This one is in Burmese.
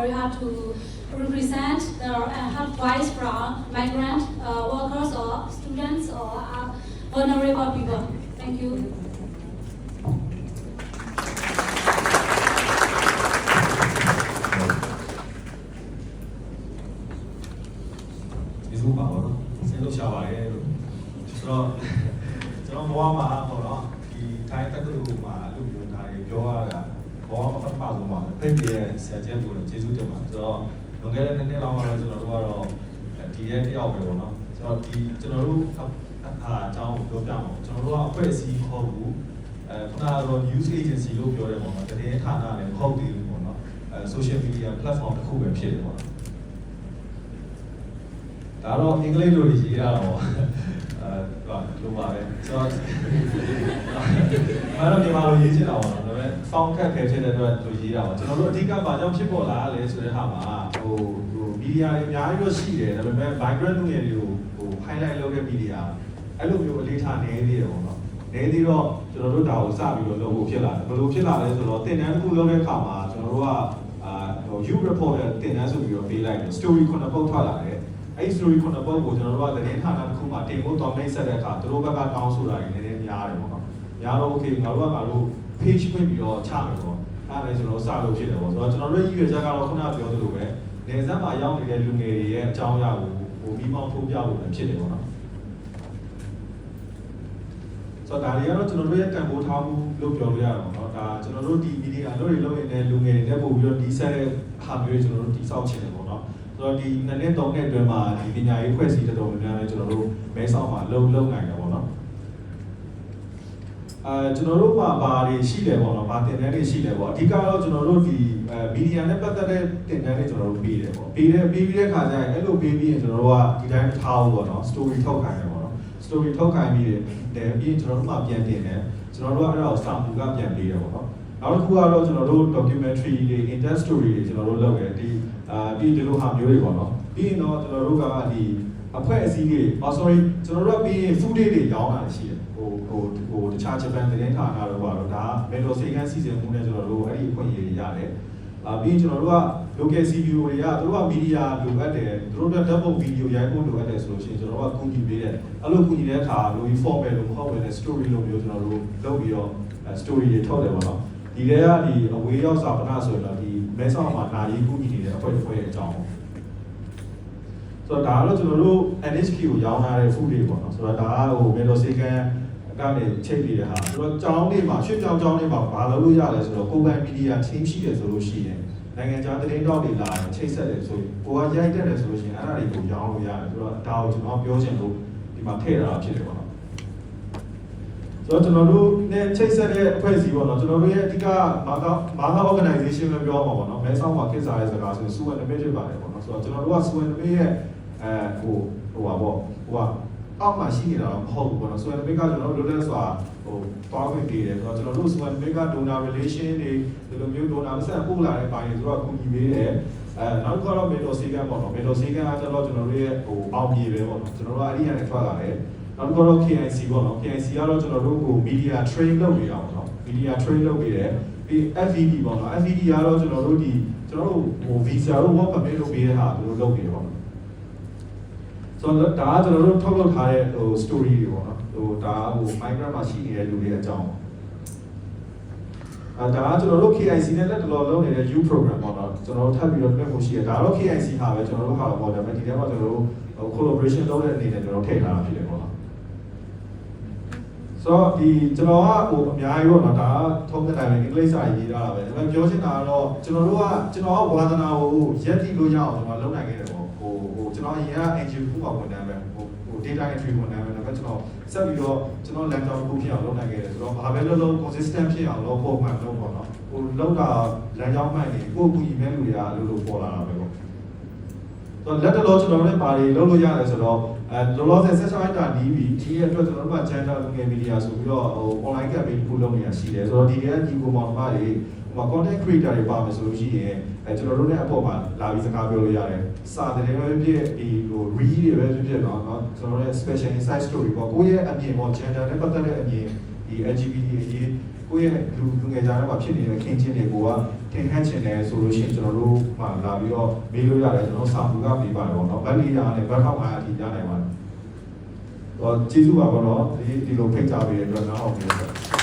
very hard to represent the voice from migrant workers or students or vulnerable people. Thank you. Ví dụ bảo nó sẽ lúc chào bài cho nó mua mà họ đó thì thay tất cả đồ mà lúc nhiều thay cho là có phát bao giờ mà thế thì sẽ chế độ là chế độ cho mà cho nó cái này nên làm mà cho nó qua rồi thì cái học về nó cho nó lúc trong đồ trang cho nó lúc phải xí khó đủ là rồi news agency lúcပြောတယ်ပေါ့နော်တကယ်ဌာနလည်းမဟုတ်သေးဘူးပေါ့နော်social media platform တစ်ခုပဲဖြစ်တယ်ပေါ့နော်ဒါတော့အင်္ဂလိပ်လိုရေးရတော့လိုပါပဲဆိုတော့မတော်မြန်မာလိုရေးချင်တာပေါ့နော်ဒါပေမဲ့ font ခက်ခဲဖြစ်တဲ့အတွက်လိုရေးတာပေါ့ကျွန်တော်တို့အဓိကဘာကြောင့်ဖြစ်ပေါ်လာလဲဆိုတဲ့ဟာမှာမီဒီယာတွေအများကြီးတော့ရှိတယ်ဒါပေမဲ့ migrant လူငယ်တွေကိုhighlight လုပ်တဲ့မီဒီယာအဲ့လိုမျိုးအလေးထားနေသေးတယ်ပေါ့နော်နေသေးတော့ကျွန်တော်တို့ဒါကိုစပြီးတော့လုပ်ဖို့ဖြစ်လာတယ်ဘယ်လိုဖြစ်လာလဲဆိုတော့တင်တန်းတစ်ခုလုပ်တဲ့အခါမှာကျွန်တော်တို့ကyouth reporter တင်တန်းဆိုပြီးတော့ပေးလိုက်တယ် story ခုနှစ်ပုဒ်ထွက်လာတယ်အဲ့ story ခုနှစ်ပုဒ်ကိုကျွန်တော်တို့ကသတင်းဌာနတစ်ခုမှာတင်ဖို့တော့မိတ်ဆက်တဲ့အခါသူတို့ဘက်ကတောင်းဆိုတာတွေနည်းနည်းများတယ်ပေါ့နော်များတော့ okay ငါတို့ page ဖွင့်ပြီးတော့ချမယ်ပေါ့အဲ့ဒါလည်းကျွန်တော်စလို့ဖြစ်တယ်ပေါ့ဆိုတော့ကျွန်တော်တို့ရည်ရွယ်ချက်ကတော့ခုနပြောသလိုပဲနေဆက်မှာရောက်နေတဲ့လူငယ်တွေရဲ့အကြောင်းအရာကိုပြီးပေါင်းထိုးပြဖို့လည်းဖြစ်တယ်ပေါ့နော်ဆိုတော့ဒါတွေကတော့ကျွန်တော်တို့ရဲ့တန်ဖိုးထားမှုလို့ပြောလို့ရတာပေါ့နော်ဒါကျွန်တော်တို့ဒီမီဒီယာတို့တွေလုပ်နေတဲ့လူငယ်တွေနဲ့ပို့ပြီးတော့ဒီဆက်တဲ့ဟာမျိုးကျွန်တော်တို့တိစောက်ချင်တယ်ပေါ့နော်ဆိုတော့ဒီနှစ်နှစ်သုံးနှစ်အတွင်းမှာဒီပညာရေးဖွဲ့စည်းတော်တော်များများလည်းကျွန်တော်တို့မဲဆောက်မှာလုပ်နိုင်တယ်ပေါ့နော်ကျွန်တော်တို့မှာဘာတွေရှိလဲပေါ့နော်ဘာတင်တန်းတွေရှိလဲပေါ့အဓိကတော့ကျွန်တော်တို့ဒီမီဒီယာနဲ့ပတ်သက်တဲ့တင်တန်းတွေကျွန်တော်တို့ပေးတယ်ပေါ့ပေးပြီးတဲ့ခါကျရင်အဲ့လိုပေးပြီးရင်ကျွန်တော်တို့ကဒီတိုင်းထားဖို့ပေါ့နော် story ထုတ်ခိုင်းတယ်ပေါ့နော် story ထုတ်ခိုင်းပြီးတယ်ပြီးရင်ကျွန်တော်တို့မှပြန်တင်တယ်ကျွန်တော်တို့ကအဲ့ဒါကိုစာမူကပြန်ပေးတယ်ပေါ့နော်နောက်တစ်ခုကတော့ကျွန်တော်တို့ documentary တွေ interest story တွေကျွန်တော်တို့လုပ်တယ်ဒီလိုဟာမျိုးတွေပေါ့နော်ပြီးရင်တော့ကျွန်တော်တို့ကဒီအဖွဲ့အစည်းတွေ sorry ကျွန်တော်တို့ကပြီးရင် food day တွေရောင်းတာရှိတယ်တခြားဂျပန်သတင်းဌာနတို့ကတော့ဒါမက်ဒိုစေကန်စီစဉ်မှုနဲ့ကျွန်တော်တို့အဲ့ဒီအခွင့်အရေးရတယ်ပြီးရင်ကျွန်တော်တို့က local CBO တွေကသူတို့ကမီဒီယာလိုအပ်တယ်သူတို့ကဓာတ်ပုံဗီဒီယိုရိုက်ဖို့လိုအပ်တယ်ဆိုလို့ရှိရင်ကျွန်တော်တို့ကကူညီပေးတယ်အဲ့လိုကူညီတဲ့အခါလို formal လို့မဟုတ်ဘဲနဲ့ story လိုမျိုးကျွန်တော်တို့လုပ်ပြီးတော့ story တွေထုတ်တယ်ပေါ့နော်ဒီထဲကဒီအဝေးရောက်စာပနာဆိုရင်တော့ဒီမဲဆောက်မှာနာရီကူညီနေတဲ့အဖွဲ့ရဲ့အကြောင်းဆိုတော့ဒါကတော့ကျွန်တော်တို့ NHK ကိုရောင်းထားတဲ့ food တွေပေါ့နော်ဆိုတော့ဒါကမက်ဒိုစေကန်ကနေချိတ်ပြီးတဲ့ဟာဆိုတော့ကျောင်းတွေမှာရွှေ့ပြောင်းကျောင်းတွေမှာဘာလုပ်လို့ရလဲဆိုတော့ကိုယ်ပိုင်မီဒီယာ team ရှိတယ်ဆိုလို့ရှိရင်နိုင်ငံခြားသတင်းတောက်တွေလာချိတ်ဆက်တယ်ဆိုရင်ကိုကရိုက်တက်တယ်ဆိုလို့ရှိရင်အဲ့ဒါတွေကိုရောင်းလို့ရတယ်ဆိုတော့ဒါကိုကျွန်တော်ပြောချင်လို့ဒီမှာထည့်ထားတာဖြစ်တယ်ပေါ့နော်ဆိုတော့ကျွန်တော်တို့နဲ့ချိတ်ဆက်တဲ့အဖွဲ့အစည်းပေါ့နော်ကျွန်တော်တို့ရဲ့အဓိကဘာသာ organization ပဲပြောမှာပေါ့နော်မဲဆောက်မှာခေတ်စားတဲ့စကားဆိုရင် SUN နမိတ်ဖြစ်ပါတယ်ပေါ့နော်ဆိုတော့ကျွန်တော်တို့က SUN နမိတ်ရဲ့အောက်မှာရှိနေတာတော့မဟုတ်ဘူးပေါ့နော်ဆိုရင်မိကကျွန်တော်တို့လွတ်လပ်စွာတွားခွင့်ပေးတယ်ဆိုတော့ကျွန်တော်တို့ဆိုရင်မိက donor relation တွေဒီလိုမျိုး donor ဆက်ပို့လာတဲ့ပိုင်းတွေသူတို့ကကူညီပေးတယ်နောက်ကတော့ mentor seeker ပေါ့နော် mentor seeker ကကျတော့ကျွန်တော်တို့ရဲ့အောင်မြေပဲပေါ့နော်ကျွန်တော်တို့ကအဲ့ဒီကနေထွက်လာတယ်နောက်ကတော့ KIC ပေါ့နော် KIC ကတော့ကျွန်တော်တို့ကို media train လုပ်နေအောင်ပေါ့နော် media train လုပ်ပေးတယ်ပြီး FVD ပေါ့နော် FVD ကတော့ကျွန်တော်တို့visa တို့ work permit လုပ်ပေးတဲ့ဟာသူတို့လုပ်နေတယ်ပေါ့ဆိုတော့ဒါကကျွန်တော်တို့ထုတ်လုပ်ထားတဲ့story တွေပေါ့နော်ဒါmigrant မှာရှိနေတဲ့လူတွေအကြောင်းဒါကကျွန်တော်တို့ KIC နဲ့လက်တော်လုံးနေတဲ့ youth program ပေါ့နော်ကျွန်တော်တို့ထပ်ပြီးတော့ပြင်ဖို့ရှိတယ်ဒါတော့ KIC ဟာပဲကျွန်တော်တို့ဟာတော့ပေါ့ဒါပေမဲ့ဒီထဲမှာကျွန်တော်တို့ collaboration လုပ်တဲ့အနေနဲ့ကျွန်တော်ထည့်ထားတာဖြစ်တယ်ပေါ့နော်ဆိုတော့ဒီကျွန်တော်ကအများကြီးပေါ့နော်ဒါကထုံးတဲ့တိုင်းပဲအင်္ဂလိပ်စာရေးထားတာပဲဒါပေမဲ့ပြောချင်တာကတော့ကျွန်တော်ကဝါသနာကိုရက်တိလို့ရအောင်ကျွန်တော်လုပ်နိုင်ခဲ့တယ်ပေါ့ကျွန်တော်အရင်က NGO ခုမှဝန်ထမ်းပဲdata entry ဝန်ထမ်းပဲဒါပေမဲ့ကျွန်တော်ဆက်ပြီးတော့ကျွန်တော်လမ်းကြောင်းတစ်ခုဖြစ်အောင်လုပ်နိုင်ခဲ့တယ်ဆိုတော့ဘာပဲလုပ် consistent ဖြစ်အောင်လုပ်ဖို့မှန်လို့ပေါ့နော်လုပ်တာလမ်းကြောင်းမှန်နေကိုယ့်အကူအညီမဲ့လူတွေကလို့ပေါ်လာတာပဲပေါ့ဆိုတော့လက်တော်ကျွန်တော်လည်းဘာတွေလုပ်လို့ရတယ်ဆိုတော့လောလောဆယ်ဆက်ဆောင်တာနီးပြီးဒီရဲ့အတွက်ကျွန်တော်တို့က gender လူငယ် media ဆိုပြီးတော့online campaign တစ်ခုလုပ်နေတာရှိတယ်ဆိုတော့ဒီရဲ့ဒီကိုမောင်မတွေcontent creator တွေပါမယ်ဆိုလို့ရှိရင်ကျွန်တော်တို့လည်းအပေါ်မှာလာပြီးစကားပြောလို့ရတယ်စာတယ်ပဲဖြစ်ဒီread တွေပဲဖြစ်တော့เนาะကျွန်တော်တို့ရဲ့ special insight story ပေါ့ကိုယ့်ရဲ့အမြင်ပေါ့ gender နဲ့ပတ်သက်တဲ့အမြင်ဒီ LGBT အရေး ကိုယ့်ရဲ့လူငယ်ကြားထဲမှာဖြစ်နေတဲ့ခင်ချင်းတွေကိုကထင်ဟပ်ချင်တယ်ဆိုလို့ရှိရင်ကျွန်တော်တို့မှလာပြီးတော့မေးလို့ရတယ်ကျွန်တော်စာမှုကပြပါတယ်ပေါ့နော်ဗတ်400နဲ့ဗတ်1500အထိကြားနိုင်ပါတယ်ကျေးဇူးပါပေါ့နော်ဒီလိုဖိတ်ကြားပေးတဲ့အတွက်ငါအောင်ပြောတယ်